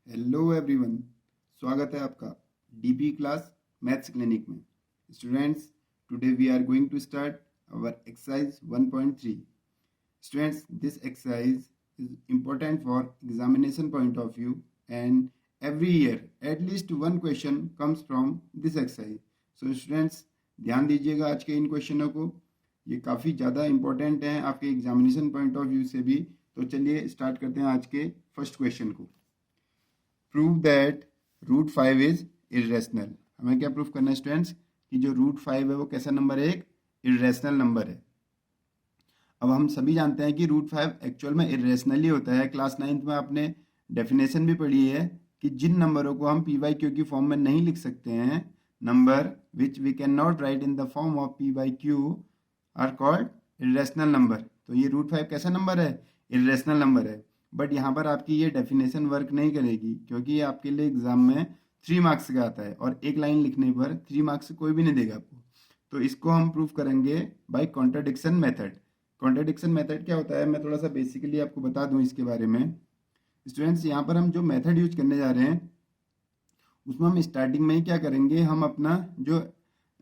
Hello everyone, स्वागत है आपका डीपी क्लास मैथ्स क्लिनिक में। Students, today we are going to start our exercise 1.3। Students, this exercise is important for examination point of view and every year at least one question comes from this exercise. So students, ध्यान दीजिएगा आज के इन क्वेश्चनों को, ये काफ़ी ज़्यादा important हैं आपके एग्जामिनेशन पॉइंट ऑफ व्यू से भी। तो चलिए स्टार्ट करते हैं आज के फर्स्ट क्वेश्चन को। Prove that root 5 is irrational. हमें क्या प्रूफ करना है स्टूडेंट्स कि जो रूट 5 है वो कैसा नंबर है? एक इरेशनल नंबर है। अब हम सभी जानते हैं कि रूट 5 एक्चुअल में इरेशनल ही होता है। क्लास 9th में आपने डेफिनेशन भी पढ़ी है कि जिन नंबरों को हम पी बाई क्यू की फॉर्म में नहीं लिख सकते हैं, number which we can not write in the form of p by q are called irrational number. तो ये रूट 5 कैसा नंबर है? इरेशनल नंबर है। बट यहाँ पर आपकी ये डेफिनेशन वर्क नहीं करेगी, क्योंकि ये आपके लिए एग्जाम में 3 मार्क्स का आता है और एक लाइन लिखने पर 3 मार्क्स कोई भी नहीं देगा आपको। तो इसको हम प्रूव करेंगे by contradiction method. Contradiction method क्या होता है, मैं थोड़ा सा बेसिकली आपको बता दूं इसके बारे में। स्टूडेंट्स, यहाँ पर हम जो मेथड यूज करने जा रहे हैं उसमें हम स्टार्टिंग में ही क्या करेंगे,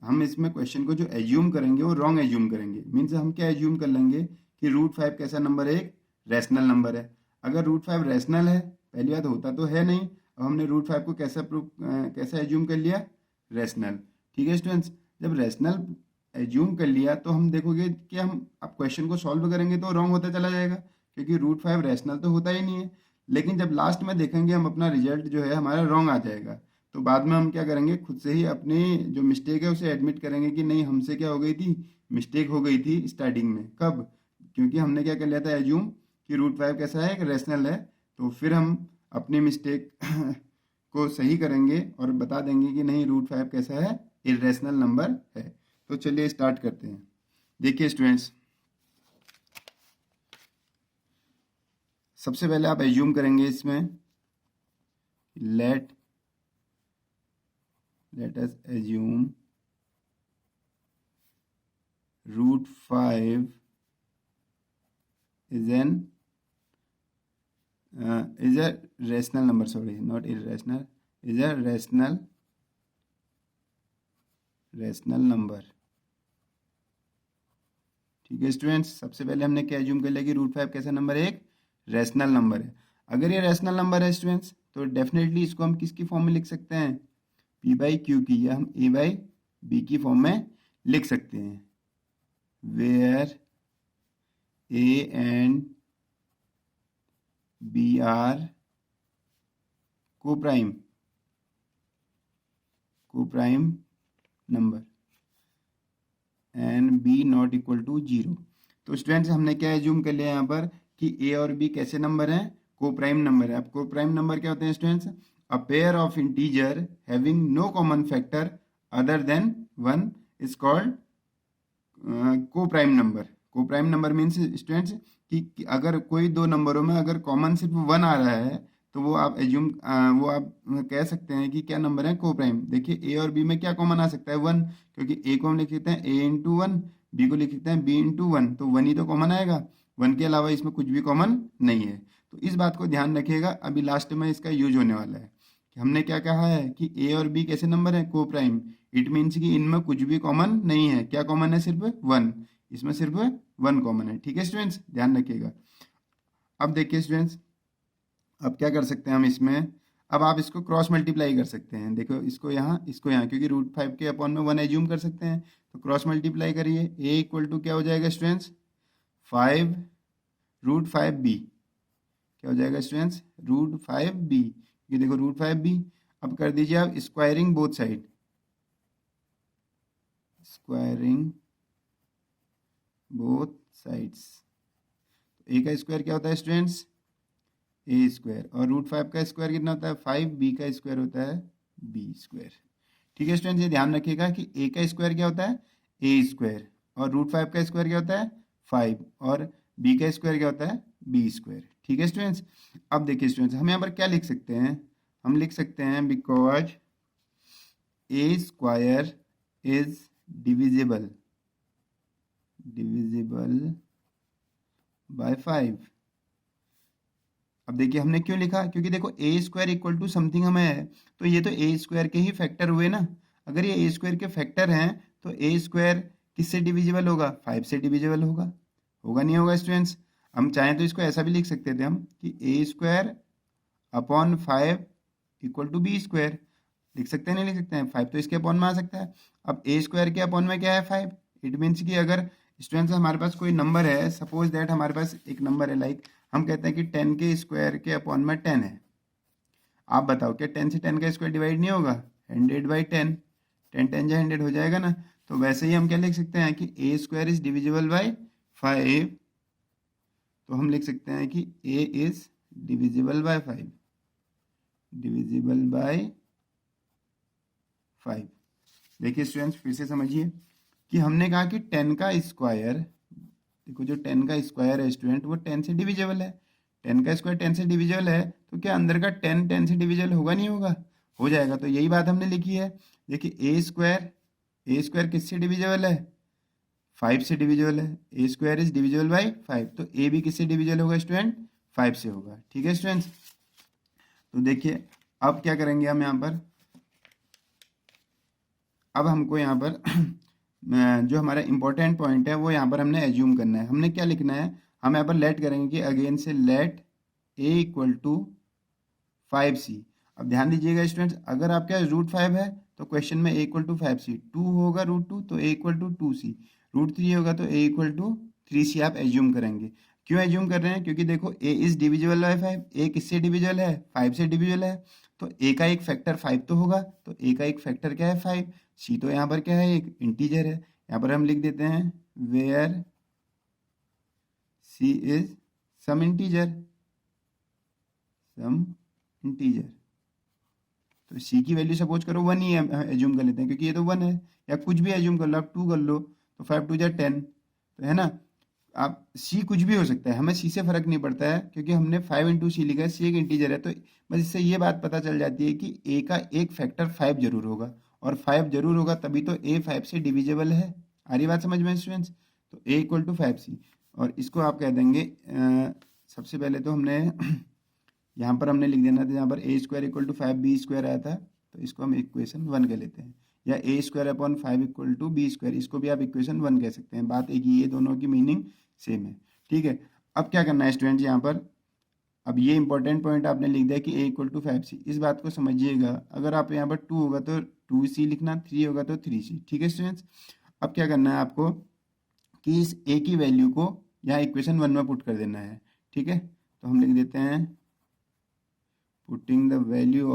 हम इसमें क्वेश्चन को जो एज्यूम करेंगे वो रॉन्ग एज्यूम करेंगे। मीन्स हम क्या एज्यूम कर लेंगे कि रूट 5 कैसा नंबर है? एक रैशनल नंबर है। अगर रूट 5 रैशनल है, पहली बात होता तो है नहीं, अब हमने रूट 5 को कैसा एज्यूम कर लिया? रैशनल। ठीक है स्टूडेंट्स, जब रैशनल एज्यूम कर लिया तो हम देखोगे कि हम अब क्वेश्चन को सॉल्व करेंगे तो रॉन्ग होता चला जाएगा, क्योंकि रूट 5 रैशनल तो होता ही नहीं है। लेकिन जब लास्ट में देखेंगे हम अपना रिजल्ट जो है हमारा रॉन्ग आ जाएगा। तो बाद में हम क्या करेंगे, खुद से ही अपनी जो मिस्टेक है उसे एडमिट करेंगे कि नहीं, हमसे क्या हो गई थी, मिस्टेक हो गई थी स्टार्टिंग में। कब? क्योंकि हमने क्या कर लिया था, एज्यूम कि रूट 5 कैसा है? एक रैशनल है। तो फिर हम अपनी मिस्टेक को सही करेंगे और बता देंगे कि नहीं, रूट 5 कैसा है? इरेशनल नंबर है। तो चलिए स्टार्ट करते हैं। देखिए स्टूडेंट्स, सबसे पहले आप एज्यूम करेंगे इसमें, let us assume root 5 is a rational number, sorry, not irrational, is a rational number। ठीक है स्टूडेंट्स, सबसे पहले हमने क्या एज्यूम कर लिया कि रूट 5 कैसा नंबर है? एक रैशनल नंबर है। अगर ये रैशनल नंबर है स्टूडेंट्स, तो डेफिनेटली इसको हम किसकी फॉर्म में लिख सकते हैं? पी बाई क्यू की, या हम ए बाई बी की फॉर्म में लिख सकते हैं, where a and b are coprime number and b not equal to 0। तो स्टूडेंट्स, हमने क्या एज्यूम कर लिया यहाँ पर कि ए और बी कैसे नंबर हैं? कोप्राइम नंबर है। अब कोप्राइम नंबर क्या होते हैं students? A pair of integer having no common factor other than 1 is called coprime number. Coprime number means students कि अगर कोई दो नंबरों में अगर कॉमन सिर्फ 1 आ रहा है, तो वो आप कह सकते हैं कि क्या नंबर है? कोप्राइम। देखिए, ए और बी में क्या कॉमन आ सकता है? 1, क्योंकि ए को हम लिख सकते हैं ए इंटू 1, बी को लिख सकते हैं बी इंटू 1, तो 1 ही तो कॉमन आएगा। 1 के अलावा इसमें कुछ भी कॉमन नहीं है। तो इस बात को ध्यान रखिएगा, अभी लास्ट में इसका यूज होने वाला है कि हमने क्या कहा है कि ए और बी कैसे नंबर है? कोप्राइम। इट मीन्स कि इनमें कुछ भी कॉमन नहीं है। क्या कॉमन है? सिर्फ 1। इसमें सिर्फ 1 कॉमन है। ठीक है स्टूडेंट्स, ध्यान रखिएगा। अब देखिए स्टूडेंट्स, अब क्या कर सकते हैं हम इसमें, अब आप इसको क्रॉस मल्टीप्लाई कर सकते हैं। देखो, इसको यहाँ, क्योंकि रूट 5 के अपॉन में 1 एज्यूम कर सकते हैं, तो क्रॉस मल्टीप्लाई करिए। ए इक्वल टू क्या हो जाएगा स्टूडेंट्स? 5 root 5 B. क्या हो जाएगा स्टूडेंट्स? Root 5 B. ये देखो रूट 5 बी। अब कर दीजिए आप squaring both side, squaring both sides. A का स्क्वायर क्या होता है स्टूडेंट्स? A square. और रूट 5 का स्क्वायर कितना होता है? 5। बी का स्क्वायर होता है बी स्क्वायर। ठीक है स्टूडेंट्स, ये ध्यान रखिएगा कि ए का स्क्वायर क्या होता है? ए स्क्वायर। और रूट 5 का स्क्वायर क्या होता है? 5। और बी का स्क्वायर क्या होता है? B square. ठीक है स्टूडेंट्स, अब देखिए स्टूडेंट्स, हम यहाँ पर क्या लिख सकते हैं? हम लिख सकते हैं because A square is divisible by 5। अब देखिए हमने क्यों लिखा, क्योंकि देखो ए स्क्वायर इक्वल टू समथिंग हमें है, तो ये तो ए स्क्वायर के ही फैक्टर हुए ना। अगर ये ए स्क्वायर के फैक्टर हैं तो ए स्क्वायर किससे डिविजिबल होगा, 5 से डिविजिबल होगा। होगा नहीं होगा स्टूडेंट्स? हम चाहें तो इसको ऐसा भी लिख सकते थे हम कि A square upon 5 equal to B square. लिख सकते हैं नहीं लिख सकते हैं? 5 तो इसके अपॉन में आ सकता है। अब ए स्क्वायर के अपॉन में क्या है, 5। इट मीन्स कि अगर स्टूडेंट्स हमारे पास कोई नंबर है, सपोज दैट हमारे पास एक नंबर है, लाइक हम कहते हैं कि 10 के स्क्वायर के अपॉन में 10 है। आप बताओ क्या 10 से 10 का स्क्वायर डिवाइड नहीं होगा? 100/10, 10 10 जा 100 हो जाएगा ना। तो वैसे ही हम क्या लिख सकते हैं कि A square is divisible by 5। तो हम लिख सकते हैं कि A is divisible by 5, divisible by 5। देखिए स्टूडेंट्स फिर से समझिए कि हमने कहा कि 10 का स्क्वायर, देखो जो 10 का स्क्वायर है स्टूडेंट वो 10 से डिविजिबल है। 10 का स्क्वायर 10 से डिविजिबल है, तो क्या अंदर का 10 10 से डिविजिबल होगा नहीं होगा? हो जाएगा। तो यही बात हमने लिखी है। देखिए ए स्क्वायर किससे डिविजिबल है, 5 से डिविजिबल है। ए स्क्वायर इज डिविजिबल बाई 5, तो ए भी किससे डिविजिबल होगा स्टूडेंट, 5 से होगा। ठीक है स्टूडेंट्स? तो देखिए अब क्या करेंगे हम यहाँ पर, अब हमको यहाँ पर जो हमारा इंपॉर्टेंट पॉइंट है वो यहाँ पर हमने एज्यूम करना है। हमने क्या लिखना है, हम यहाँ पर लेट करेंगे कि अगेन से late A equal to 5c। अब ध्यान दीजिएगा स्टूडेंट्स, अगर आपके पास √5 है तो क्वेश्चन में ए इक्वल टू 5c, 2 होगा √2 तो ए इक्वल टू 2c, √3 होगा तो ए इक्वल टू 3c आप एज्यूम करेंगे। क्यों एज्यूम कर रहे हैं? क्योंकि देखो ए इज डिविजिबल बाय 5, ए किससे डिविजिबल है, 5 से डिविजिबल है, तो ए का एक फैक्टर 5 तो होगा, तो ए का एक फैक्टर क्या है, 5। सी तो यहाँ पर क्या है, एक इंटीजर है। यहाँ पर हम लिख देते हैं where C is some integer, some integer. तो सी की वैल्यू सपोज करो 1 ही एज्यूम कर लेते हैं, क्योंकि ये तो 1 है, या कुछ भी एज्यूम कर लो आप, 2 कर लो, तो 5 2 जा 10, तो है ना। आप सी कुछ भी हो सकता है, हमें सी से फर्क नहीं पड़ता है, क्योंकि हमने 5 इंटू सी लिखा है, सी एक इंटीजर है। तो बस इससे ये बात पता चल जाती है कि ए का एक फैक्टर 5 जरूर होगा, और 5 जरूर होगा तभी तो ए 5 से डिविजिबल है। आ रही बात समझ में स्टूडेंट्स? तो ए इक्वल टू 5c, और इसको आप कह देंगे सबसे पहले तो हमने यहाँ पर हमने लिख देना था, यहाँ पर A square equal to 5b square आया था, तो इसको हम इक्वेशन 1 कह लेते हैं। या A square upon 5 equal to B square, इसको भी आप इक्वेशन 1 कह सकते हैं। बात एक ही, ये दोनों की मीनिंग सेम है। ठीक है, अब क्या करना है स्टूडेंट्स यहाँ पर, अब ये इंपॉर्टेंट पॉइंट आपने लिख दिया कि ए इक्वल टू 5c। इस बात को समझिएगा, अगर आप यहाँ पर 2 होगा तो 2c लिखना, 3 होगा तो 3c। ठीक है स्टूडेंट्स? अब क्या करना है आपको कि इस ए की वैल्यू को यहाँ इक्वेशन 1 में पुट कर देना है। ठीक है, तो हम लिख देते हैं putting the value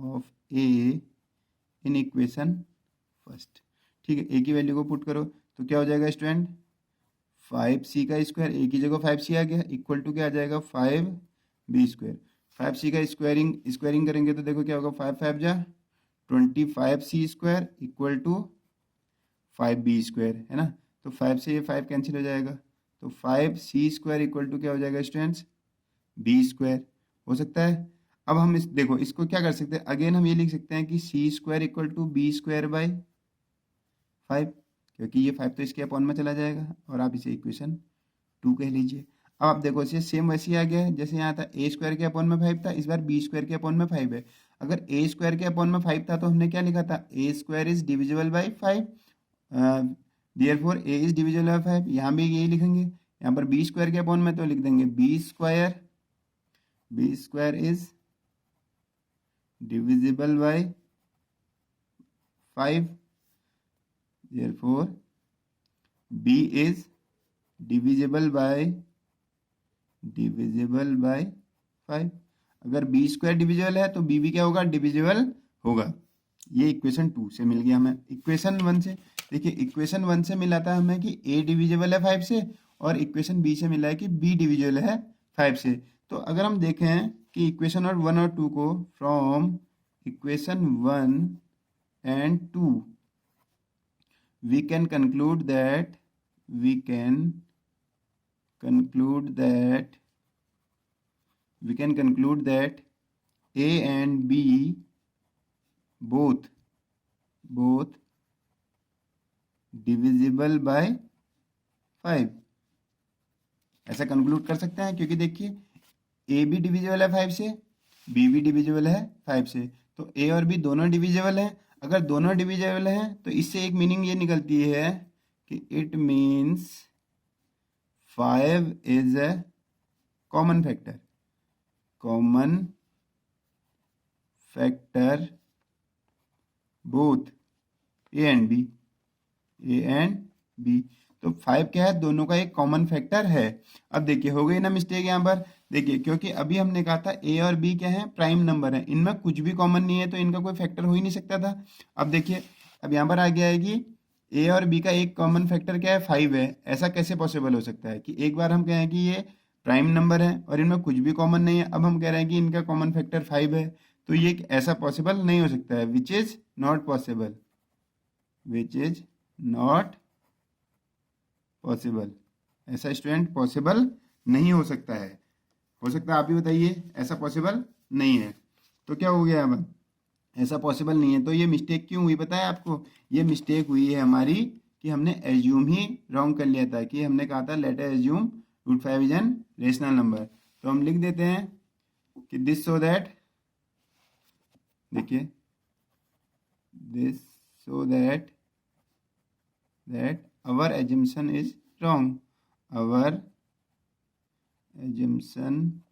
of a in equation first. ठीक है, ए की वैल्यू को पुट करो तो क्या हो जाएगा स्टूडेंट, 5c का स्क्वायर, ए की जगह 5c आ गया, इक्वल टू क्या आ जाएगा, 5b स्क्वायर। 5c का स्क्वायरिंग करेंगे तो देखो क्या होगा, 5 5 जा 25c square equal to 5b square, है ना। तो 5 से ये 5 कैंसिल हो जाएगा, तो 5c स्क्वायर इक्वल टू क्या हो जाएगा स्टूडेंट्स, b स्क्वायर। हो सकता है। अब हम इस देखो इसको क्या कर सकते हैं, अगेन हम ये लिख सकते हैं कि c square equal to b square by 5, क्योंकि ये 5 तो इसके अपॉन में चला जाएगा, और आप इसे इक्वेशन 2 कह लीजिए। अब आप देखो इसे सेम वैसे ही आ गया है, जैसे यहाँ था ए स्क्वायर के अपॉन में 5 था, इस बार बी स्क्वायर के अपॉन में 5 है। अगर ए स्क्वायर के अपॉन में 5 था तो हमने क्या लिखा था, A square is divisible by 5, therefore A is divisible by 5। यहाँ भी यही लिखेंगे, यहाँ पर बी स्क्वायर के अपॉन में तो लिख देंगे b square is divisible by 5, therefore b is divisible by 5। अगर b स्क्वायर डिविजिबल है तो b भी क्या होगा, डिविजिबल होगा। ये इक्वेशन 2 से मिल गया हमें। इक्वेशन 1 से देखिए, इक्वेशन 1 से मिला था हमें कि a डिविजिबल है 5 से, और इक्वेशन b से मिला है कि b डिविजिबल है 5 से। तो अगर हम देखें कि इक्वेशन और 1 और 2 को, from equation 1 and 2 we can conclude that a and b both divisible by 5। ऐसा कंक्लूड कर सकते हैं, क्योंकि देखिए ए भी डिविजिबल है 5 से, बी भी डिविजिबल है 5 से, तो ए और बी दोनों डिविजिबल हैं। अगर दोनों डिविजिबल हैं तो इससे एक मीनिंग ये निकलती है कि it means 5 is a common factor, common factor both a and b, a and b. तो 5 क्या है, दोनों का एक कॉमन फैक्टर है। अब देखिए हो गई ना मिस्टेक यहाँ पर, देखिए क्योंकि अभी हमने कहा था ए और बी क्या है, प्राइम नंबर है, इनमें कुछ भी कॉमन नहीं है तो इनका कोई फैक्टर हो ही नहीं सकता था। अब देखिए अब यहाँ पर आ गया है कि ए और बी का एक कॉमन फैक्टर क्या है, 5 है। ऐसा कैसे पॉसिबल हो सकता है कि एक बार हम कहें कि ये प्राइम नंबर है और इनमें कुछ भी कॉमन नहीं है, अब हम कह रहे हैं कि इनका कॉमन फैक्टर 5 है, तो ये ऐसा पॉसिबल नहीं हो सकता है, which is not possible, which is not possible. ऐसा स्टूडेंट पॉसिबल नहीं हो सकता है। हो सकता है आप ही बताइए, ऐसा पॉसिबल नहीं है। तो क्या हो गया, अब ऐसा पॉसिबल नहीं है। तो ये मिस्टेक क्यों हुई पता है आपको, ये मिस्टेक हुई है हमारी कि हमने एज्यूम ही रॉन्ग कर लिया था, कि हमने कहा था late us assume √5 is an rational number. तो हम लिख देते हैं कि दिस सो दैट, देखिए this so that our assumption is wrong, our assumption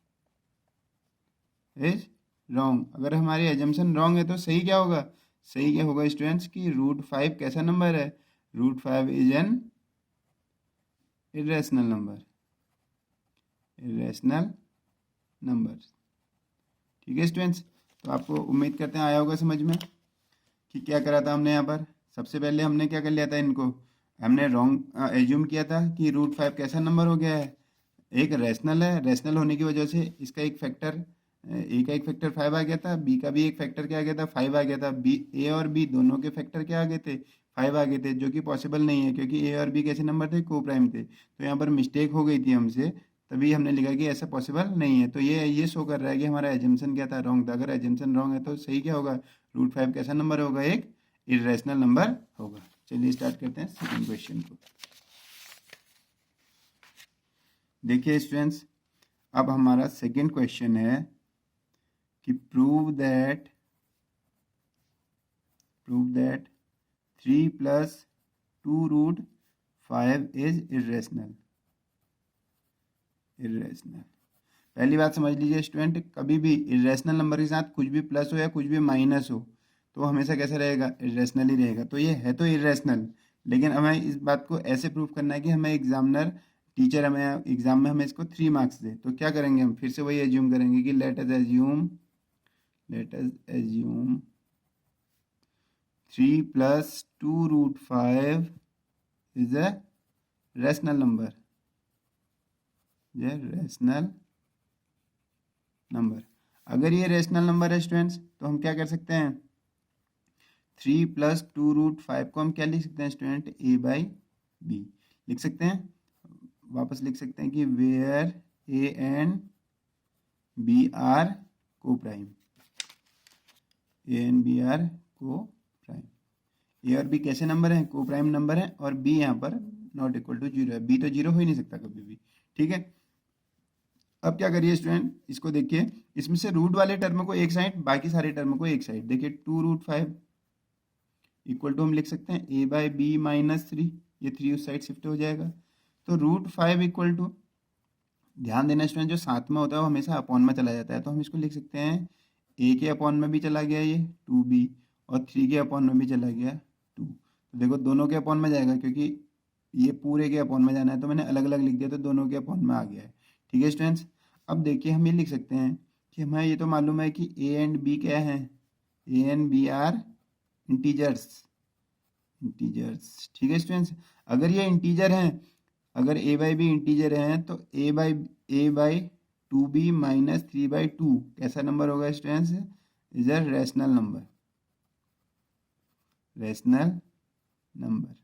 is wrong। अगर हमारी assumption wrong है तो सही क्या होगा, सही क्या होगा स्टूडेंट्स कि √5 कैसा नंबर है, √5 is an irrational number, irrational number. ठीक है स्टूडेंट्स, तो आपको उम्मीद करते हैं आया होगा समझ में कि क्या करा था हमने यहाँ पर। सबसे पहले हमने क्या कर लिया था, इनको हमने रॉन्ग एज्यूम किया था कि √5 कैसा नंबर हो गया है, एक रैशनल है, रैशनल होने की वजह से इसका एक फैक्टर, ए का एक फैक्टर 5 आ गया था, बी का भी एक फैक्टर क्या आ गया था, 5 आ गया था, बी ए और बी दोनों के फैक्टर क्या आ गए थे, 5 आ गए थे, जो कि पॉसिबल नहीं है क्योंकि ए और बी कैसे नंबर थे, को प्राइम थे। तो यहाँ पर मिस्टेक हो गई थी हमसे, तभी हमने लिखा कि ऐसा पॉसिबल नहीं है। तो ये शो कर रहा है कि हमारा एजम्पशन क्या था, रॉन्ग था। अगर एजम्पशन रॉन्ग है तो सही क्या होगा, √5 कैसा नंबर होगा, एक इरेशनल नंबर होगा। चलिए स्टार्ट करते हैं सेकंड क्वेश्चन को। देखिए स्टूडेंट्स, अब हमारा सेकंड क्वेश्चन है कि प्रूव दैट 3 + 2√5 इज इरेशनल। पहली बात समझ लीजिए स्टूडेंट, कभी भी इरेशनल नंबर के साथ कुछ भी प्लस हो या कुछ भी माइनस हो तो हमेशा कैसा रहेगा, इरेशनल ही रहेगा। तो ये है तो इरेशनल, लेकिन हमें इस बात को ऐसे प्रूव करना है कि हमें एग्जामिनर टीचर हमें एग्जाम में हमें इसको 3 मार्क्स दे। तो क्या करेंगे, हम फिर से वही एज्यूम करेंगे कि late us assume 3 + 2√5 is a rational number, ये रैशनल नंबर। अगर ये रैशनल नंबर है स्टूडेंट्स तो हम क्या कर सकते हैं, 3 + 2√5 को हम क्या लिख सकते हैं स्टूडेंट, a/b लिख सकते हैं। वापस लिख सकते हैं कि where a and b are coprime, a and b are coprime. A और बी कैसे नंबर हैं, को प्राइम नंबर है, और b यहाँ पर नॉट इक्वल टू 0 है, b तो 0 हो ही नहीं सकता कभी भी। ठीक है, अब क्या करिए स्टूडेंट, इसको देखिए, इसमें से रूट वाले टर्म को एक साइड, बाकी सारे टर्म को एक साइड। देखिए 2√5 इक्वल टू हम लिख सकते हैं a/b - 3, ये 3 उस साइड शिफ्ट हो जाएगा। तो √5 इक्वल टू, ध्यान देना स्टूडेंट, जो साथ में होता है वो हमेशा अपॉन में चला जाता है, तो हम इसको लिख सकते हैं a के अपॉन में भी चला गया ये 2b, और 3 के अपॉन में भी चला गया 2। तो देखो दोनों के अपॉन में जाएगा, क्योंकि ये पूरे के अपॉन में जाना है, तो मैंने अलग अलग लिख दिया तो दोनों के अपॉन में आ गया है। ठीक है स्टूडेंट्स, अब देखिए हम ये लिख सकते हैं कि हमें ये तो मालूम है कि a एंड b क्या है, a and b are integers. ठीक है स्टूडेंट्स, अगर ये इंटीजर हैं, अगर a/b इंटीजर हैं तो a/2b - 3/2 कैसा नंबर होगा students, is a rational number, rational number.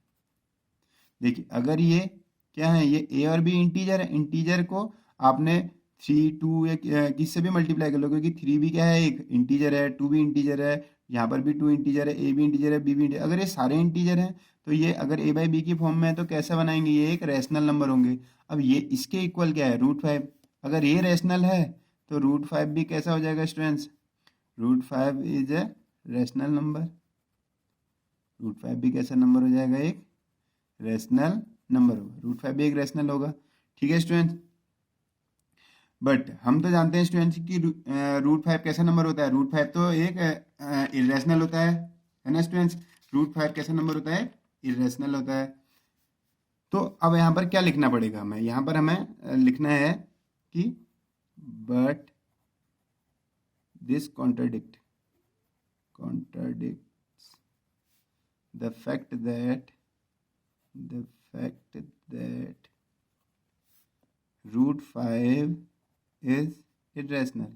देखिए अगर ये क्या है, ये a और b इंटीजर है, इंटीजर को आपने 3, 2 या किससे भी मल्टीप्लाई कर लो, क्योंकि 3 भी क्या है, एक इंटीजर है, 2 भी इंटीजर है, यहाँ पर भी 2 इंटीजर है, a भी इंटीजर है, b भी इंटीजर। अगर ये सारे इंटीजर हैं तो ये अगर a/b की फॉर्म में है तो कैसा बनाएंगे, ये एक रैशनल नंबर होंगे। अब ये इसके इक्वल क्या है, √5। अगर ये रैशनल है तो √5 भी कैसा हो जाएगा students, √5 is a rational number. √5 भी कैसा नंबर हो जाएगा, एक रैशनल नंबर होगा, √5 भी एक रैशनल होगा। ठीक है स्टूडेंट्स, बट हम तो जानते हैं स्टूडेंट्स कि √5 कैसा नंबर होता है, √5 तो एक इरेशनल होता है ना स्टूडेंट्स। √5 कैसा नंबर होता है, इरेशनल होता है। तो अब यहाँ पर क्या लिखना पड़ेगा हमें, यहाँ पर हमें लिखना है कि but this contradicts the fact that √5 is irrational।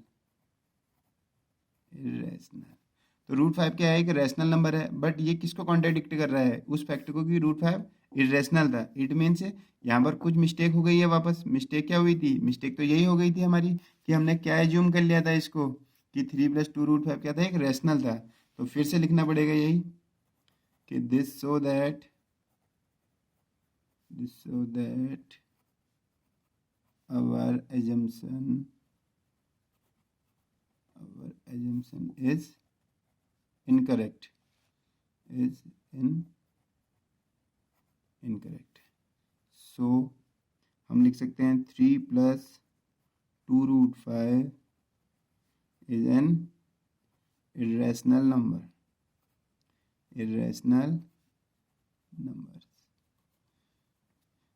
तो √5 क्या है, एक रैशनल नंबर है, बट ये किसको कॉन्ट्राडिक्ट कर रहा है, उस फैक्ट को कि √5 इरेशनल था। इट मीन्स यहाँ पर कुछ मिस्टेक हो गई है। वापस मिस्टेक क्या हुई थी, मिस्टेक तो यही हो गई थी हमारी कि हमने क्या एज्यूम कर लिया था इसको कि 3 + 2 √5 क्या था, एक रैशनल था। तो फिर से लिखना पड़ेगा यही कि this so that our assumption is incorrect, so हम लिख सकते हैं 3 + 2 √5 is an irrational number।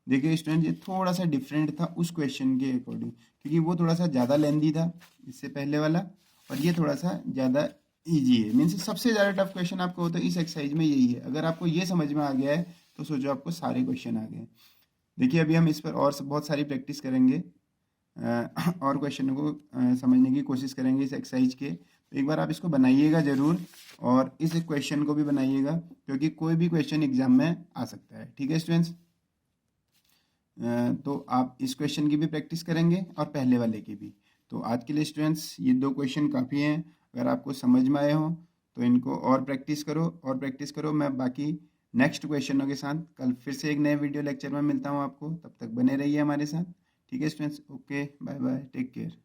देखिए स्टूडेंट, ये थोड़ा सा डिफरेंट था उस क्वेश्चन के अकॉर्डिंग, क्योंकि वो थोड़ा सा ज़्यादा लेंदी था इससे पहले वाला, और ये थोड़ा सा ज़्यादा इजी है। मीन्स सबसे ज़्यादा टफ क्वेश्चन आपको होता है इस एक्सरसाइज में यही है। अगर आपको ये समझ में आ गया है तो सोचो आपको सारे क्वेश्चन आ गए। देखिए अभी हम इस पर और बहुत सारी प्रैक्टिस करेंगे और क्वेश्चनों को समझने की कोशिश करेंगे इस एक्सरसाइज के। तो एक बार आप इसको बनाइएगा ज़रूर, और इस क्वेश्चन को भी बनाइएगा, क्योंकि कोई भी क्वेश्चन एग्जाम में आ सकता है। ठीक है स्टूडेंट्स, तो आप इस क्वेश्चन की भी प्रैक्टिस करेंगे और पहले वाले की भी। तो आज के लिए स्टूडेंट्स ये 2 क्वेश्चन काफ़ी हैं। अगर आपको समझ में आए हों तो इनको और प्रैक्टिस करो। मैं बाकी नेक्स्ट क्वेश्चनों के साथ कल फिर से एक नए वीडियो लेक्चर में मिलता हूँ आपको। तब तक बने रहिए हमारे साथ। ठीक है students, okay, bye bye, take care.